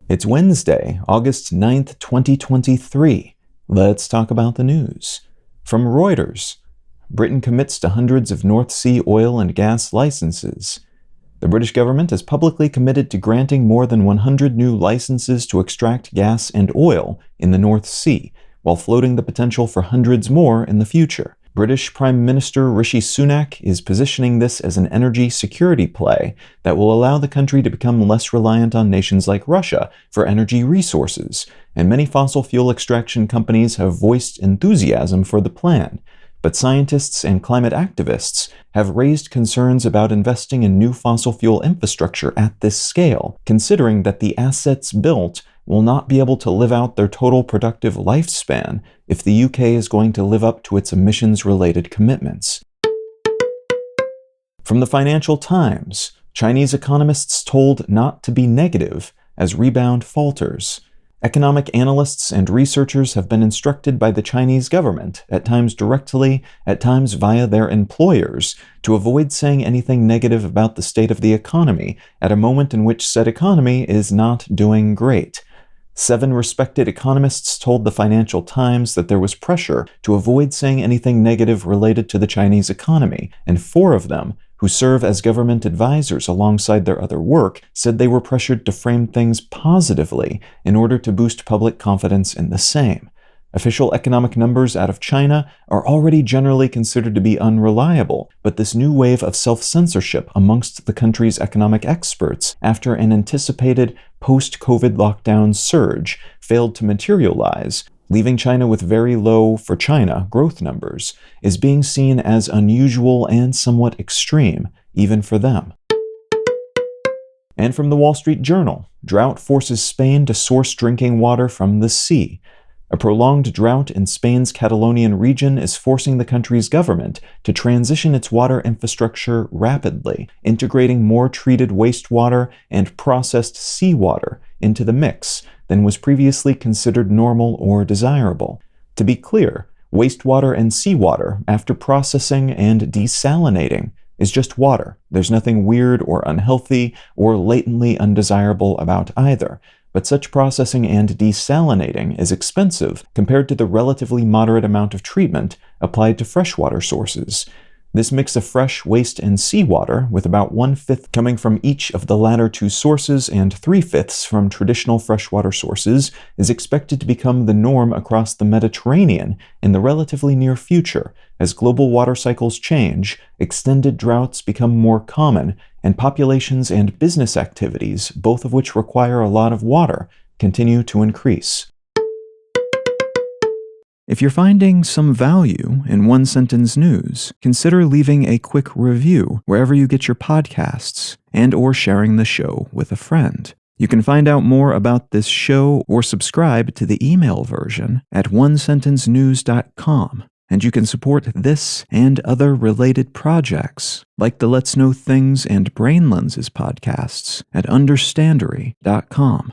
It's Wednesday, August 9th, 2023. Let's talk about the news. From Reuters, Britain commits to hundreds of North Sea oil and gas licenses. The British government has publicly committed to granting more than 100 new licenses to extract gas and oil in the North Sea, while floating the potential for hundreds more in the future. British Prime Minister Rishi Sunak is positioning this as an energy security play that will allow the country to become less reliant on nations like Russia for energy resources, and many fossil fuel extraction companies have voiced enthusiasm for the plan. But scientists and climate activists have raised concerns about investing in new fossil fuel infrastructure at this scale, considering that the assets built will not be able to live out their total productive lifespan if the UK is going to live up to its emissions-related commitments. From the Financial Times, Chinese economists told not to be negative as rebound falters. Economic analysts and researchers have been instructed by the Chinese government, at times directly, at times via their employers, to avoid saying anything negative about the state of the economy at a moment in which said economy is not doing great. 7 respected economists told the Financial Times that there was pressure to avoid saying anything negative related to the Chinese economy, and 4 of them, who serve as government advisors alongside their other work, said they were pressured to frame things positively in order to boost public confidence in the same. Official economic numbers out of China are already generally considered to be unreliable, but this new wave of self-censorship amongst the country's economic experts after an anticipated post-COVID lockdown surge failed to materialize, leaving China with very low, for China, growth numbers, is being seen as unusual and somewhat extreme, even for them. And from the Wall Street Journal, drought forces Spain to source drinking water from the sea. A prolonged drought in Spain's Catalonian region is forcing the country's government to transition its water infrastructure rapidly, integrating more treated wastewater and processed seawater into the mix than was previously considered normal or desirable. To be clear, wastewater and seawater, after processing and desalinating, is just water. There's nothing weird or unhealthy or latently undesirable about either. But such processing and desalinating is expensive compared to the relatively moderate amount of treatment applied to freshwater sources. This mix of fresh, waste, and seawater, with about 1/5 coming from each of the latter 2 sources and 3/5 from traditional freshwater sources, is expected to become the norm across the Mediterranean in the relatively near future. As global water cycles change, extended droughts become more common, and populations and business activities, both of which require a lot of water, continue to increase. If you're finding some value in One Sentence News, consider leaving a quick review wherever you get your podcasts and/or sharing the show with a friend. You can find out more about this show or subscribe to the email version at onesentencenews.com. And you can support this and other related projects, like the Let's Know Things and Brain Lenses podcasts, at understandery.com.